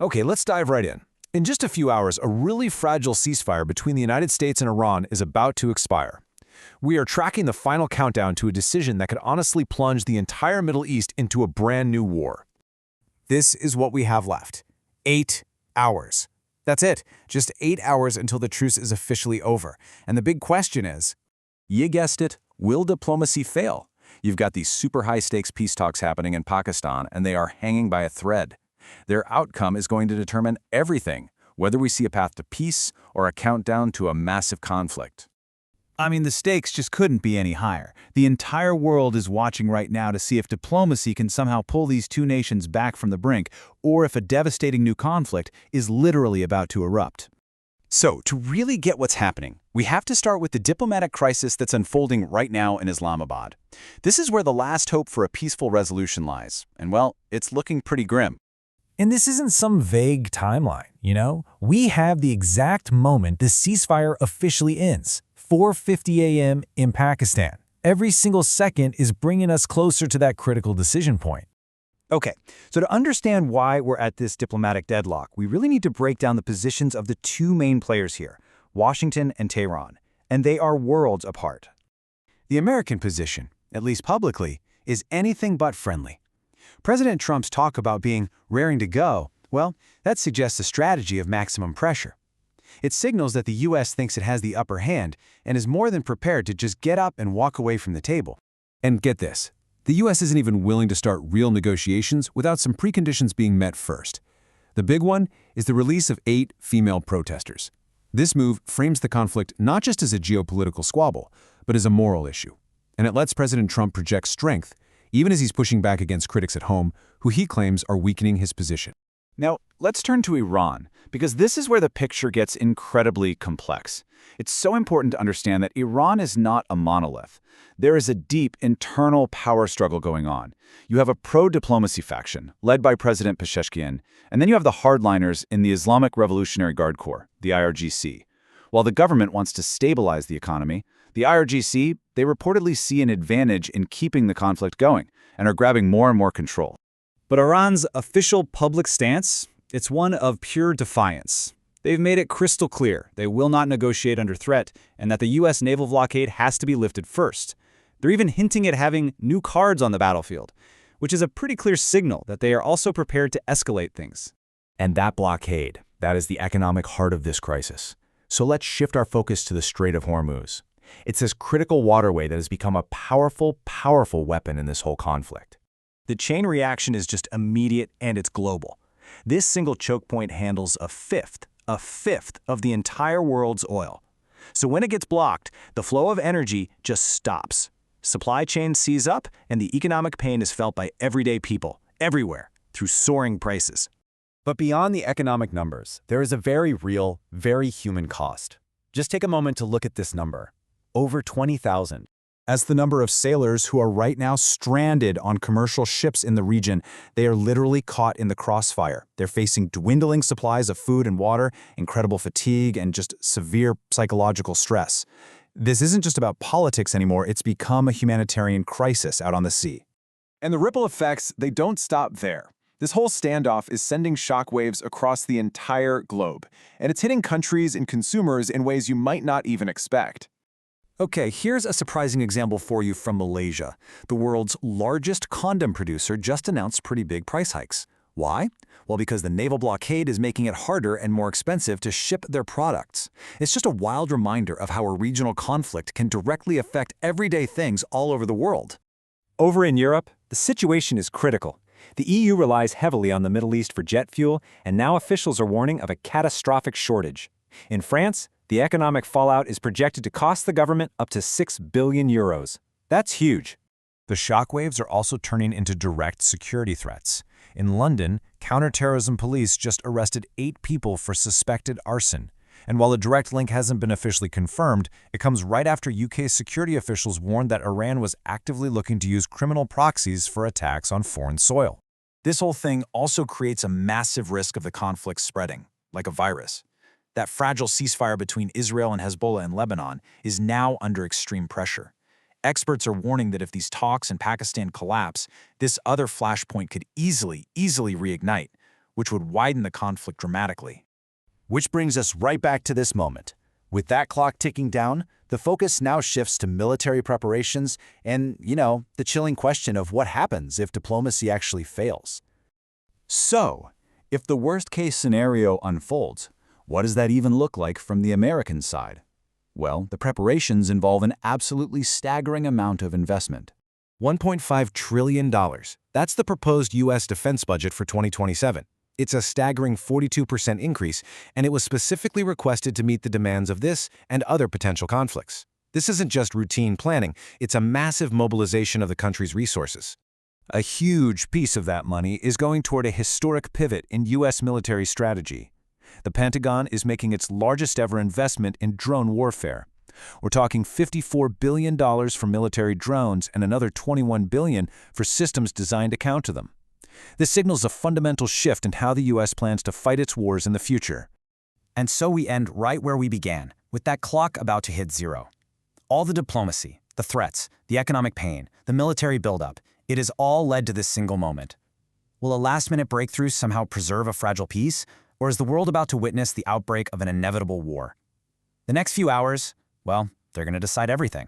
Okay, let's dive right in. In just a few hours, a really fragile ceasefire between the United States and Iran is about to expire. We are tracking the final countdown to a decision that could honestly plunge the entire Middle East into a brand new war. This is what we have left. 8 hours. That's it. Just 8 hours until the truce is officially over. And the big question is, You guessed it, will diplomacy fail? You've got these super high-stakes peace talks happening in Pakistan, and they are hanging by a thread. Their outcome is going to determine everything, whether we see a path to peace or a countdown to a massive conflict. I mean, the stakes just couldn't be any higher. The entire world is watching right now to see if diplomacy can somehow pull these two nations back from the brink, or if a devastating new conflict is literally about to erupt. So, to really get what's happening, we have to start with the diplomatic crisis that's unfolding right now in Islamabad. This is where the last hope for a peaceful resolution lies, and well, it's looking pretty grim. And this isn't some vague timeline, you know? We have the exact moment the ceasefire officially ends, 4:50 a.m. in Pakistan. Every single second is bringing us closer to that critical decision point. Okay, so to understand why we're at this diplomatic deadlock, we really need to break down the positions of the two main players here, Washington and Tehran, and they are worlds apart. The American position, at least publicly, is anything but friendly. President Trump's talk about being raring to go, well, that suggests a strategy of maximum pressure. It signals that the U.S. thinks it has the upper hand and is more than prepared to just get up and walk away from the table. And get this, the U.S. isn't even willing to start real negotiations without some preconditions being met first. The big one is the release of 8 female protesters. This move frames the conflict not just as a geopolitical squabble, but as a moral issue. And it lets President Trump project strength, even as he's pushing back against critics at home, who he claims are weakening his position. Now, let's turn to Iran, because this is where the picture gets incredibly complex. It's so important to understand that Iran is not a monolith. There is a deep internal power struggle going on. You have a pro-diplomacy faction, led by President Pezeshkian, and then you have the hardliners in the Islamic Revolutionary Guard Corps, the IRGC. While the government wants to stabilize the economy, the IRGC, they reportedly see an advantage in keeping the conflict going and are grabbing more and more control. But Iran's official public stance, it's one of pure defiance. They've made it crystal clear they will not negotiate under threat and that the U.S. naval blockade has to be lifted first. They're even hinting at having new cards on the battlefield, which is a pretty clear signal that they are also prepared to escalate things. And that blockade, that is the economic heart of this crisis. So let's shift our focus to the Strait of Hormuz. It's this critical waterway that has become a powerful, powerful weapon in this whole conflict. The chain reaction is just immediate and it's global. This single choke point handles a fifth of the entire world's oil. So when it gets blocked, the flow of energy just stops. Supply chains seize up, and the economic pain is felt by everyday people, everywhere, through soaring prices. But beyond the economic numbers, there is a very real, very human cost. Just take a moment to look at this number. Over 20,000. As the number of sailors who are right now stranded on commercial ships in the region, they are literally caught in the crossfire. They're facing dwindling supplies of food and water, incredible fatigue, and just severe psychological stress. This isn't just about politics anymore, it's become a humanitarian crisis out on the sea. And the ripple effects, they don't stop there. This whole standoff is sending shockwaves across the entire globe, and it's hitting countries and consumers in ways you might not even expect. Okay, here's a surprising example for you from Malaysia. The world's largest condom producer just announced pretty big price hikes. Why? Well, because the naval blockade is making it harder and more expensive to ship their products. It's just a wild reminder of how a regional conflict can directly affect everyday things all over the world. Over in Europe, the situation is critical. The EU relies heavily on the Middle East for jet fuel, and now officials are warning of a catastrophic shortage. In France, the economic fallout is projected to cost the government up to 6 billion euros. That's huge. The shockwaves are also turning into direct security threats. In London, counterterrorism police just arrested 8 people for suspected arson. And while a direct link hasn't been officially confirmed, it comes right after UK security officials warned that Iran was actively looking to use criminal proxies for attacks on foreign soil. This whole thing also creates a massive risk of the conflict spreading, like a virus. That fragile ceasefire between Israel and Hezbollah in Lebanon is now under extreme pressure. Experts are warning that if these talks in Pakistan collapse, this other flashpoint could easily reignite, which would widen the conflict dramatically. Which brings us right back to this moment. With that clock ticking down, the focus now shifts to military preparations and, the chilling question of what happens if diplomacy actually fails. So, if the worst-case scenario unfolds, what does that even look like from the American side? Well, the preparations involve an absolutely staggering amount of investment. $1.5 trillion. That's the proposed U.S. defense budget for 2027. It's a staggering 42% increase, and it was specifically requested to meet the demands of this and other potential conflicts. This isn't just routine planning, it's a massive mobilization of the country's resources. A huge piece of that money is going toward a historic pivot in U.S. military strategy. The Pentagon is making its largest ever investment in drone warfare. We're talking $54 billion for military drones and another $21 billion for systems designed to counter them. This signals a fundamental shift in how the U.S. plans to fight its wars in the future. And so we end right where we began, with that clock about to hit zero. All the diplomacy, the threats, the economic pain, the military buildup, it has all led to this single moment. Will a last-minute breakthrough somehow preserve a fragile peace, or is the world about to witness the outbreak of an inevitable war? The next few hours, well, they're going to decide everything.